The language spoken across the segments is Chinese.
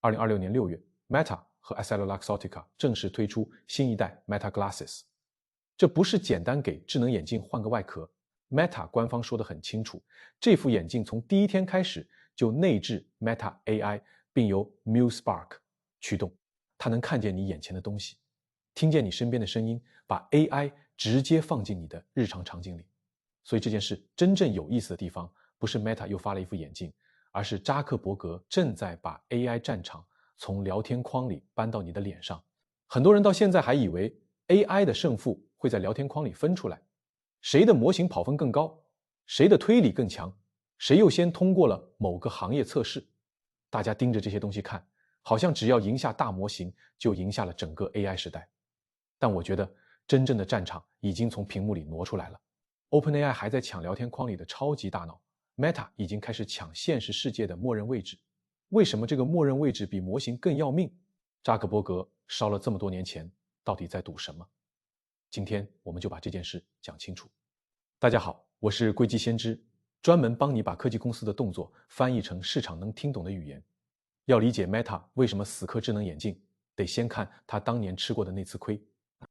2026年6月 ，Meta 和 EssilorLuxottica 正式推出新一代 Meta Glasses。这不是简单给智能眼镜换个外壳 ，Meta 官方说得很清楚，这副眼镜从第一天开始就内置 Meta AI， 并由 MuSpark 驱动，它能看见你眼前的东西，听见你身边的声音，把 AI 直接放进你的日常场景里。所以这件事真正有意思的地方，不是 Meta 又发了一副眼镜，而是扎克伯格正在把 AI 战场从聊天框里搬到你的脸上。很多人到现在还以为 AI 的胜负会在聊天框里分出来，谁的模型跑分更高，谁的推理更强，谁又先通过了某个行业测试。大家盯着这些东西看，好像只要赢下大模型，就赢下了整个 AI 时代。但我觉得真正的战场已经从屏幕里挪出来了。OpenAI 还在抢聊天框里的超级大脑， Meta 已经开始抢现实世界的默认位置。为什么这个默认位置比模型更要命？扎克伯格烧了这么多年钱，到底在赌什么？今天我们就把这件事讲清楚。大家好，我是硅基先知，专门帮你把科技公司的动作翻译成市场能听懂的语言。要理解 Meta 为什么死磕智能眼镜，得先看他当年吃过的那次亏。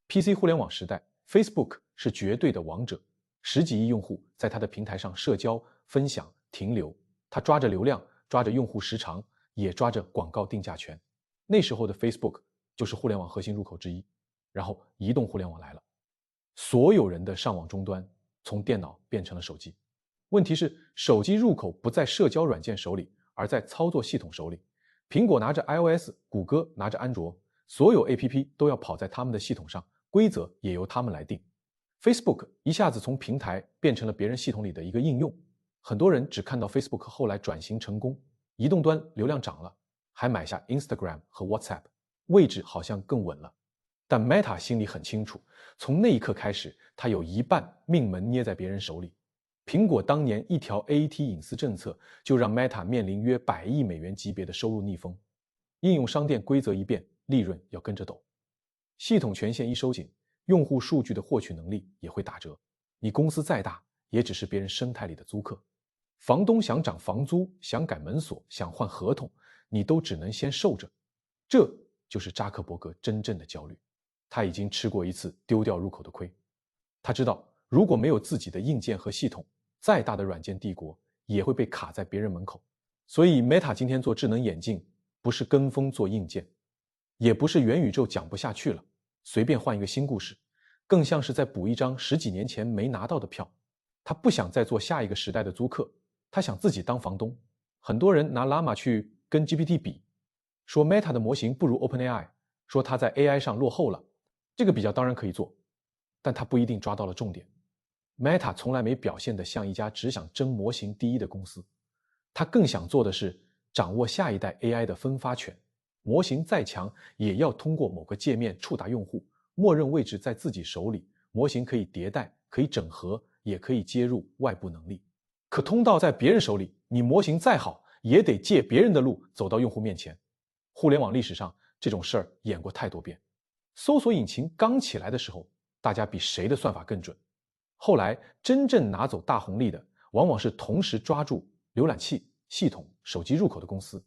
PC 互联网时代， Facebook 是绝对的王者，10几亿用户在他的平台上社交、分享、停留，他抓着流量，抓着用户时长，也抓着广告定价权。那时候的 Facebook 就是互联网核心入口之一。然后移动互联网来了，所有人的上网终端从电脑变成了手机。问题是手机入口不在社交软件手里，而在操作系统手里。苹果拿着 iOS， 谷歌拿着安卓，所有 APP 都要跑在他们的系统上，规则也由他们来定。Facebook 一下子从平台变成了别人系统里的一个应用。很多人只看到 Facebook 后来转型成功，移动端流量涨了，还买下 Instagram 和 WhatsApp， 位置好像更稳了。但 Meta 心里很清楚，从那一刻开始，他有一半命门捏在别人手里。苹果当年一条 AET 隐私政策，就让 Meta 面临约100亿美元级别的收入逆风。应用商店规则一变，利润要跟着抖。系统权限一收紧，用户数据的获取能力也会打折。你公司再大，也只是别人生态里的租客。房东想涨房租，想改门锁，想换合同，你都只能先受着。这就是扎克伯格真正的焦虑。他已经吃过一次丢掉入口的亏。他知道，如果没有自己的硬件和系统，再大的软件帝国也会被卡在别人门口。所以 Meta 今天做智能眼镜，不是跟风做硬件，也不是元宇宙讲不下去了，随便换一个新故事，更像是在补一张10几年前没拿到的票。他不想再做下一个时代的租客，他想自己当房东。很多人拿 Llama 去跟 GPT 比，说 Meta 的模型不如 OpenAI， 说他在 AI 上落后了。这个比较当然可以做，但他不一定抓到了重点。Meta 从来没表现得像一家只想争模型第一的公司，他更想做的是掌握下一代 AI 的分发权。模型再强，也要通过某个界面触达用户，默认位置在自己手里，模型可以迭代，可以整合，也可以接入外部能力。可通道在别人手里，你模型再好，也得借别人的路走到用户面前。互联网历史上这种事儿演过太多遍。搜索引擎刚起来的时候，大家比谁的算法更准。后来真正拿走大红利的，往往是同时抓住浏览器、系统、手机入口的公司。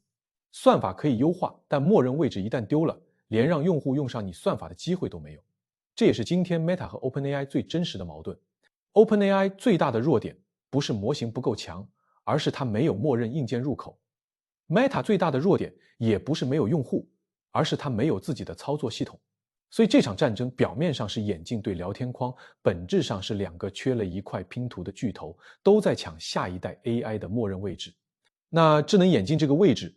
算法可以优化，但默认位置一旦丢了，连让用户用上你算法的机会都没有。这也是今天 Meta 和 OpenAI 最真实的矛盾。OpenAI 最大的弱点不是模型不够强，而是它没有默认硬件入口。Meta 最大的弱点也不是没有用户，而是它没有自己的操作系统。所以这场战争表面上是眼镜对聊天框，本质上是2个缺了一块拼图的巨头都在抢下一代 AI 的默认位置。那智能眼镜这个位置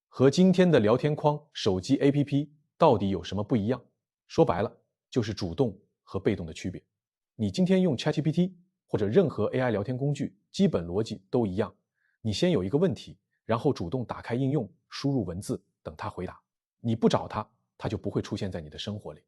和今天的聊天框、手机 APP 到底有什么不一样？说白了，就是主动和被动的区别。你今天用 ChatGPT 或者任何 AI 聊天工具，基本逻辑都一样。你先有一个问题，然后主动打开应用，输入文字，等它回答。你不找它，它就不会出现在你的生活里。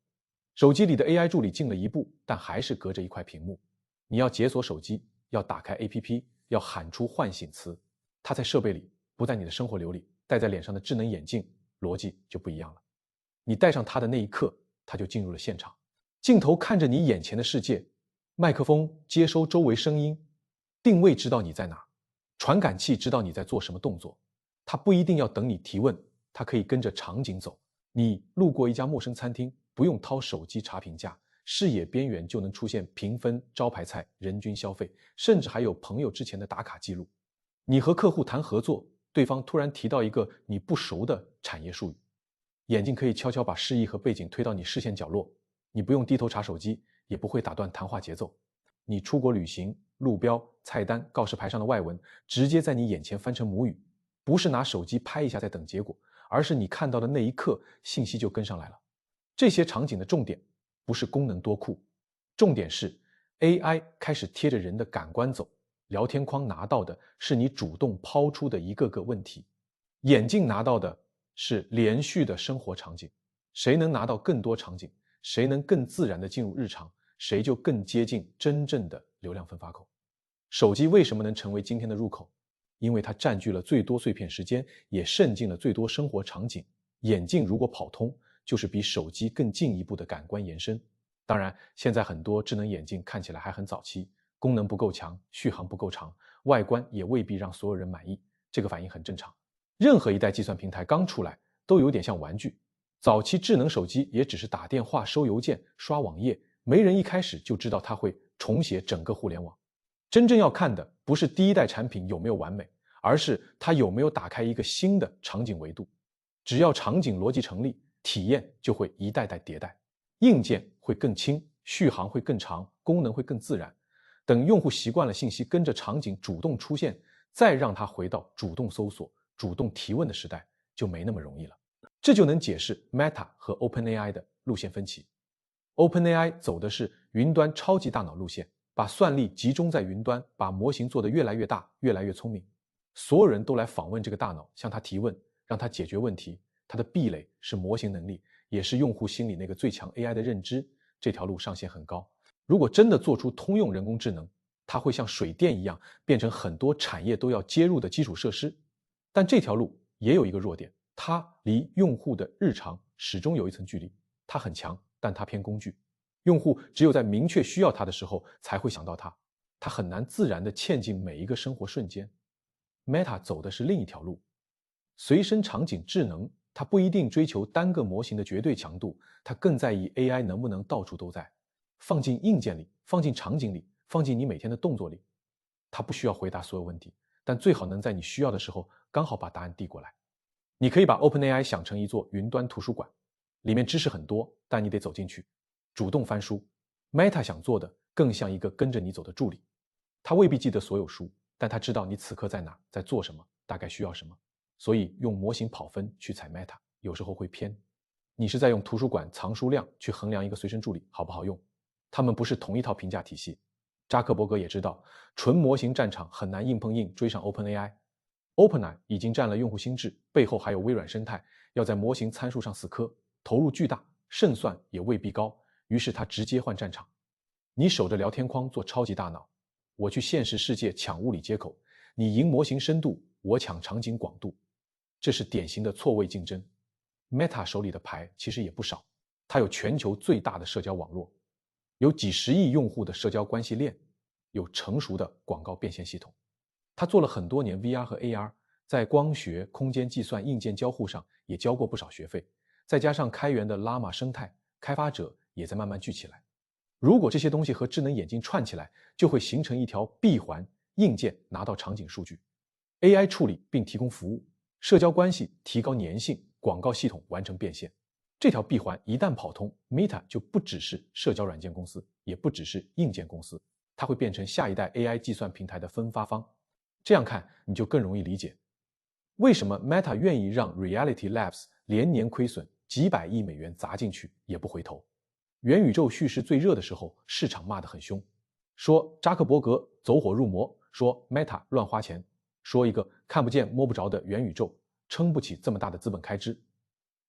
手机里的 AI 助理进了一步，但还是隔着一块屏幕。你要解锁手机，要打开 APP， 要喊出唤醒词，它在设备里，不在你的生活流里。戴在脸上的智能眼镜逻辑就不一样了。你戴上它的那一刻，它就进入了现场。镜头看着你眼前的世界，麦克风接收周围声音，定位知道你在哪，传感器知道你在做什么动作。它不一定要等你提问，它可以跟着场景走。你路过一家陌生餐厅，不用掏手机查评价，视野边缘就能出现评分、招牌菜、人均消费，甚至还有朋友之前的打卡记录。你和客户谈合作，对方突然提到一个你不熟的产业术语，眼镜可以悄悄把示意和背景推到你视线角落，你不用低头查手机，也不会打断谈话节奏。你出国旅行，路标、菜单、告示牌上的外文直接在你眼前翻成母语，不是拿手机拍一下再等结果，而是你看到的那一刻，信息就跟上来了。这些场景的重点不是功能多酷，重点是 AI 开始贴着人的感官走，聊天框拿到的是你主动抛出的一个个问题，眼镜拿到的是连续的生活场景。谁能拿到更多场景，谁能更自然地进入日常，谁就更接近真正的流量分发口。手机为什么能成为今天的入口？因为它占据了最多碎片时间，也渗进了最多生活场景。眼镜如果跑通，就是比手机更进一步的感官延伸。当然，现在很多智能眼镜看起来还很早期，功能不够强，续航不够长，外观也未必让所有人满意，这个反应很正常。任何一代计算平台刚出来都有点像玩具，早期智能手机也只是打电话、收邮件、刷网页，没人一开始就知道它会重写整个互联网。真正要看的不是第一代产品有没有完美，而是它有没有打开一个新的场景维度。只要场景逻辑成立，体验就会一代代迭代，硬件会更轻，续航会更长，功能会更自然。等用户习惯了信息跟着场景主动出现，再让它回到主动搜索、主动提问的时代，就没那么容易了。这就能解释 Meta 和 OpenAI 的路线分歧。OpenAI 走的是云端超级大脑路线，把算力集中在云端，把模型做得越来越大，越来越聪明。所有人都来访问这个大脑，向它提问，让它解决问题。它的壁垒是模型能力，也是用户心里那个最强 AI 的认知。这条路上限很高。如果真的做出通用人工智能，它会像水电一样，变成很多产业都要接入的基础设施。但这条路也有一个弱点，它离用户的日常始终有一层距离。它很强，但它偏工具。用户只有在明确需要它的时候才会想到它，它很难自然地嵌进每一个生活瞬间。Meta 走的是另一条路，随身场景智能，它不一定追求单个模型的绝对强度，它更在意 AI 能不能到处都在，放进硬件里，放进场景里，放进你每天的动作里。它不需要回答所有问题，但最好能在你需要的时候刚好把答案递过来。你可以把 OpenAI 想成一座云端图书馆，里面知识很多，但你得走进去，主动翻书。Meta 想做的更像一个跟着你走的助理，他未必记得所有书，但他知道你此刻在哪，在做什么，大概需要什么。所以用模型跑分去踩 Meta 有时候会偏。你是在用图书馆藏书量去衡量一个随身助理好不好用，他们不是同一套评价体系。扎克伯格也知道，纯模型战场很难硬碰硬追上 OpenAI。OpenAI 已经占了用户心智，背后还有微软生态，要在模型参数上死磕，投入巨大，胜算也未必高，于是他直接换战场。你守着聊天框做超级大脑，我去现实世界抢物理接口，你赢模型深度，我抢场景广度。这是典型的错位竞争。Meta 手里的牌其实也不少，它有全球最大的社交网络，有几十亿用户的社交关系链，有成熟的广告变现系统。它做了很多年 VR 和 AR， 在光学、空间计算、硬件交互上也交过不少学费，再加上开源的 Llama 生态，开发者也在慢慢聚起来。如果这些东西和智能眼镜串起来，就会形成一条闭环，硬件拿到场景数据， AI 处理并提供服务，社交关系提高粘性，广告系统完成变现。这条闭环一旦跑通， Meta 就不只是社交软件公司，也不只是硬件公司，它会变成下一代 AI 计算平台的分发方。这样看你就更容易理解，为什么 Meta 愿意让 Reality Labs 连年亏损几百亿美元砸进去也不回头。元宇宙叙事最热的时候，市场骂得很凶，说扎克伯格走火入魔，说 Meta 乱花钱，说一个看不见摸不着的元宇宙撑不起这么大的资本开支。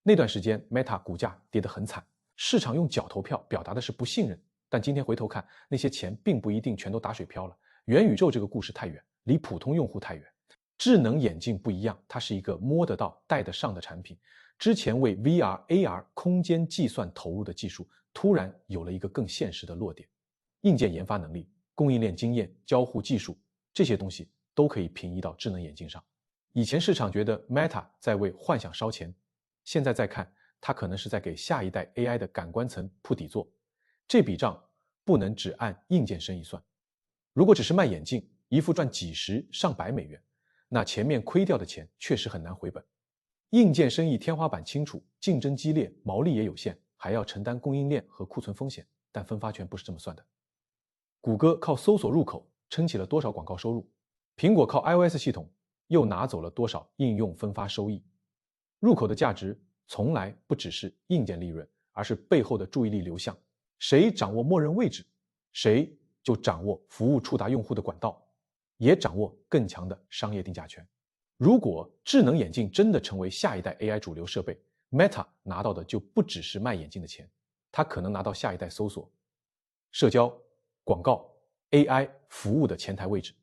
那段时间 Meta 股价跌得很惨，市场用脚投票表达的是不信任，但今天回头看，那些钱并不一定全都打水漂了。元宇宙这个故事太远，离普通用户太远。智能眼镜不一样，它是一个摸得到、戴得上的产品。之前为 VR、AR 空间计算投入的技术，突然有了一个更现实的落点。硬件研发能力、供应链经验、交互技术，这些东西都可以平移到智能眼镜上。以前市场觉得 Meta 在为幻想烧钱，现在再看，它可能是在给下一代 AI 的感官层铺底座。这笔账不能只按硬件生意算。如果只是卖眼镜，一副赚几十上百美元，那前面亏掉的钱确实很难回本。硬件生意天花板清楚，竞争激烈，毛利也有限，还要承担供应链和库存风险，但分发权不是这么算的。谷歌靠搜索入口撑起了多少广告收入？苹果靠 iOS 系统又拿走了多少应用分发收益？入口的价值从来不只是硬件利润，而是背后的注意力流向。谁掌握默认位置，谁就掌握服务触达用户的管道，也掌握更强的商业定价权。如果智能眼镜真的成为下一代 AI 主流设备， Meta 拿到的就不只是卖眼镜的钱，它可能拿到下一代搜索、社交、广告、AI 服务的前台位置。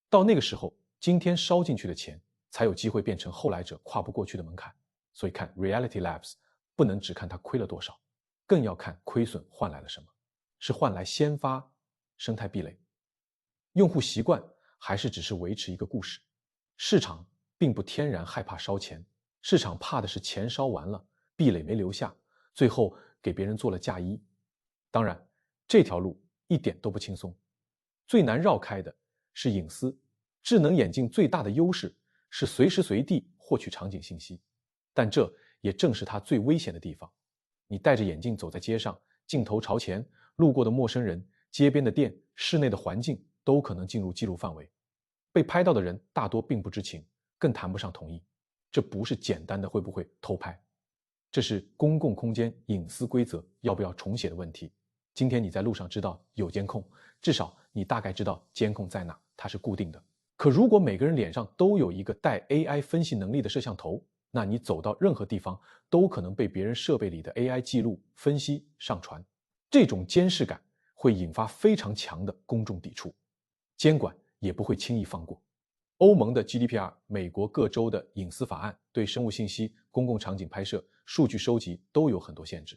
到那个时候，今天烧进去的钱才有机会变成后来者跨不过去的门槛。所以看 Reality Labs 不能只看它亏了多少，更要看亏损换来了什么，是换来先发生态壁垒，用户习惯，还是只是维持一个故事？市场并不天然害怕烧钱，市场怕的是钱烧完了，壁垒没留下，最后给别人做了嫁衣。当然，这条路一点都不轻松，最难绕开的是隐私。智能眼镜最大的优势是随时随地获取场景信息，但这也正是它最危险的地方。你戴着眼镜走在街上，镜头朝前，路过的陌生人、街边的店、室内的环境都可能进入记录范围。被拍到的人大多并不知情，更谈不上同意。这不是简单的会不会偷拍，这是公共空间隐私规则要不要重写的问题。今天你在路上知道有监控，至少你大概知道监控在哪，它是固定的。可如果每个人脸上都有一个带 AI 分析能力的摄像头，那你走到任何地方都可能被别人设备里的 AI 记录、分析、上传。这种监视感会引发非常强的公众抵触，监管也不会轻易放过。欧盟的 GDPR、美国各州的隐私法案对生物信息、公共场景拍摄、数据收集都有很多限制。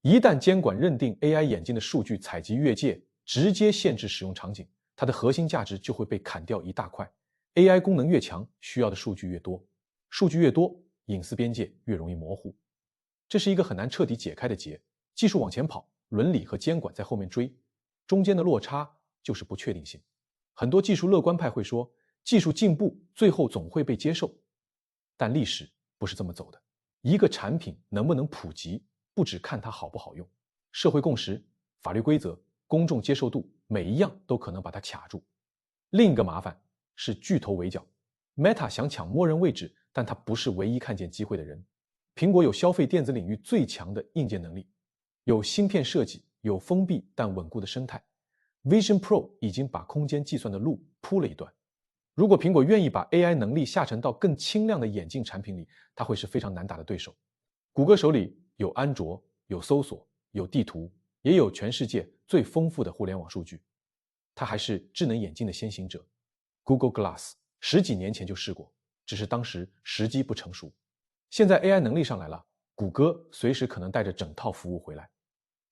一旦监管认定 AI 眼镜的数据采集越界，直接限制使用场景，它的核心价值就会被砍掉一大块。AI 功能越强，需要的数据越多，数据越多，隐私边界越容易模糊。这是一个很难彻底解开的结，技术往前跑，伦理和监管在后面追，中间的落差就是不确定性。很多技术乐观派会说，技术进步最后总会被接受，但历史不是这么走的。一个产品能不能普及，不只看它好不好用，社会共识、法律规则、公众接受度，每一样都可能把它卡住。另一个麻烦是巨头围剿， Meta 想抢默认位置，但它不是唯一看见机会的人。苹果有消费电子领域最强的硬件能力，有芯片设计，有封闭但稳固的生态。Vision Pro 已经把空间计算的路铺了一段。如果苹果愿意把 AI 能力下沉到更轻量的眼镜产品里，它会是非常难打的对手。谷歌手里有安卓，有搜索，有地图，也有全世界最丰富的互联网数据。它还是智能眼镜的先行者。Google Glass 10几年前就试过，只是当时时机不成熟。现在 AI 能力上来了，谷歌随时可能带着整套服务回来。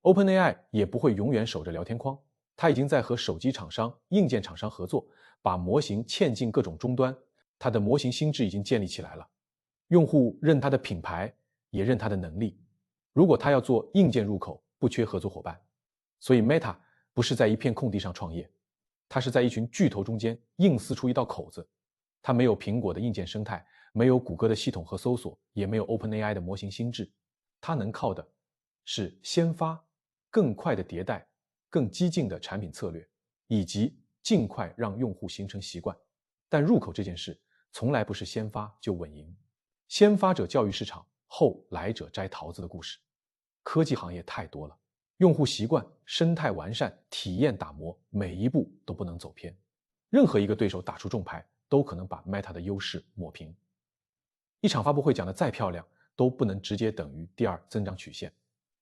OpenAI 也不会永远守着聊天框，它已经在和手机厂商、硬件厂商合作，把模型嵌进各种终端。它的模型心智已经建立起来了，用户认它的品牌，也认它的能力。如果它要做硬件入口，不缺合作伙伴。所以 Meta 不是在一片空地上创业，它是在一群巨头中间硬撕出一道口子。它没有苹果的硬件生态，没有谷歌的系统和搜索，也没有 OpenAI 的模型心智。它能靠的是先发、更快的迭代、更激进的产品策略，以及尽快让用户形成习惯。但入口这件事从来不是先发就稳赢，先发者教育市场，后来者摘桃子的故事。科技行业太多了，用户习惯、生态完善、体验打磨，每一步都不能走偏。任何一个对手打出重牌，都可能把 Meta 的优势抹平。一场发布会讲得再漂亮，都不能直接等于第二增长曲线。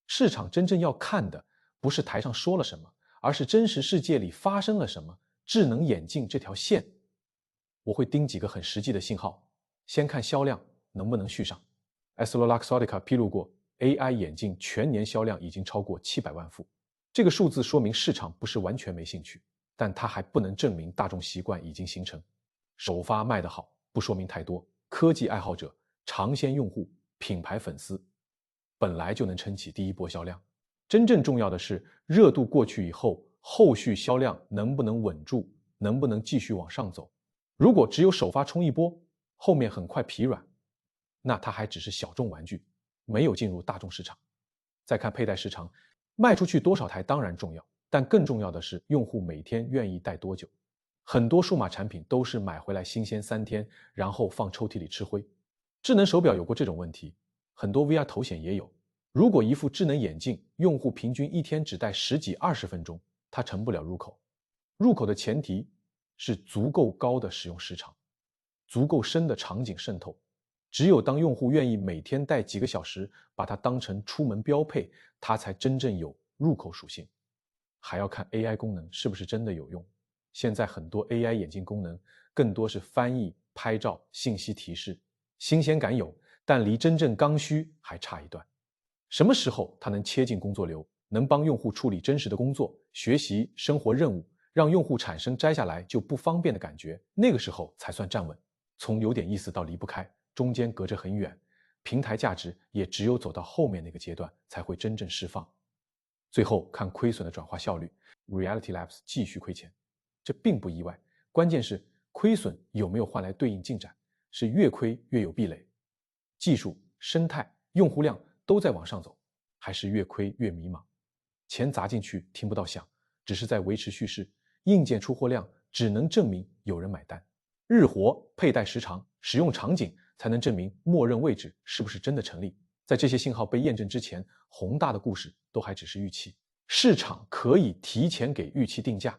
市场真正要看的不是台上说了什么，而是真实世界里发生了什么。智能眼镜这条线，我会盯几个很实际的信号，先看销量能不能续上。EssilorLuxottica 披露过 AI 眼镜全年销量已经超过700万副，这个数字说明市场不是完全没兴趣，但它还不能证明大众习惯已经形成。首发卖得好不说明太多，科技爱好者、尝鲜用户品牌粉丝，本来就能撑起第一波销量。真正重要的是，热度过去以后，后续销量能不能稳住，能不能继续往上走。如果只有首发冲一波，后面很快疲软，那它还只是小众玩具，没有进入大众市场。再看佩戴时长，卖出去多少台当然重要，但更重要的是用户每天愿意戴多久。很多数码产品都是买回来新鲜3天，然后放抽屉里吃灰。智能手表有过这种问题，很多 VR 头显也有。如果一副智能眼镜，用户平均一天只戴10几20分钟，它成不了入口。入口的前提是足够高的使用时长，足够深的场景渗透。只有当用户愿意每天戴几个小时，把它当成出门标配，它才真正有入口属性。还要看 AI 功能是不是真的有用。现在很多 AI 眼镜功能更多是翻译、拍照、信息提示，新鲜感有，但离真正刚需还差一段。什么时候它能切进工作流，能帮用户处理真实的工作、学习、生活任务，让用户产生摘下来就不方便的感觉，那个时候才算站稳。从有点意思到离不开，中间隔着很远，平台价值也只有走到后面那个阶段才会真正释放。最后看亏损的转化效率 ，Reality Labs 继续亏钱，这并不意外，关键是亏损有没有换来对应进展，是越亏越有壁垒。技术、生态、用户量都在往上走，还是越亏越迷茫？钱砸进去听不到响，只是在维持叙事，硬件出货量只能证明有人买单。日活、佩戴时长、使用场景才能证明默认位置是不是真的成立。在这些信号被验证之前，宏大的故事都还只是预期。市场可以提前给预期定价，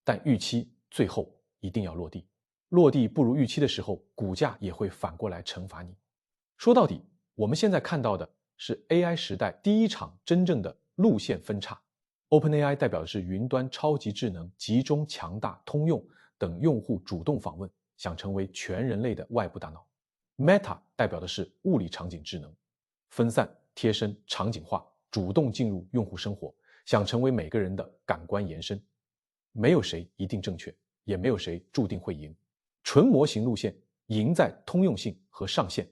但预期最后一定要落地。落地不如预期的时候，股价也会反过来惩罚你。说到底，我们现在看到的是 AI 时代第一场真正的路线分叉。OpenAI 代表的是云端超级智能、集中、强大、通用等用户主动访问，想成为全人类的外部大脑。Meta 代表的是物理场景智能，分散、贴身、场景化，主动进入用户生活，想成为每个人的感官延伸。没有谁一定正确，也没有谁注定会赢。纯模型路线赢在通用性和上限，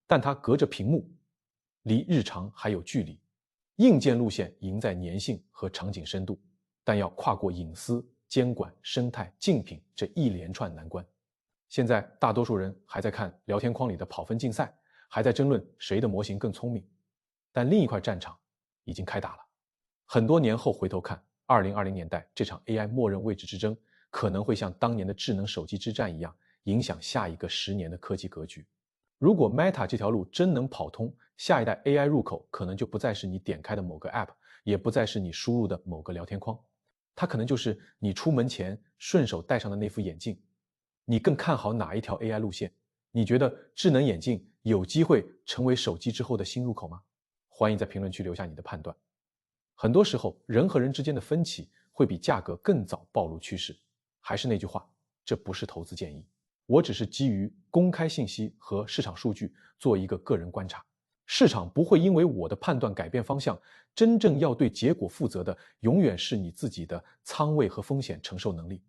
但它隔着屏幕，离日常还有距离。硬件路线赢在粘性和场景深度，但要跨过隐私、监管、生态、竞品这一连串难关。现在大多数人还在看聊天框里的跑分竞赛，还在争论谁的模型更聪明，但另一块战场已经开打了。很多年后回头看，2020年代这场 AI 默认位置之争，可能会像当年的智能手机之战一样，影响下一个10年的科技格局。如果 Meta 这条路真能跑通，下一代 AI 入口可能就不再是你点开的某个 App， 也不再是你输入的某个聊天框，它可能就是你出门前顺手戴上的那副眼镜。你更看好哪一条 AI 路线？你觉得智能眼镜有机会成为手机之后的新入口吗？欢迎在评论区留下你的判断。很多时候，人和人之间的分歧会比价格更早暴露趋势。还是那句话，这不是投资建议，我只是基于公开信息和市场数据做一个个人观察。市场不会因为我的判断改变方向，真正要对结果负责的永远是你自己的仓位和风险承受能力。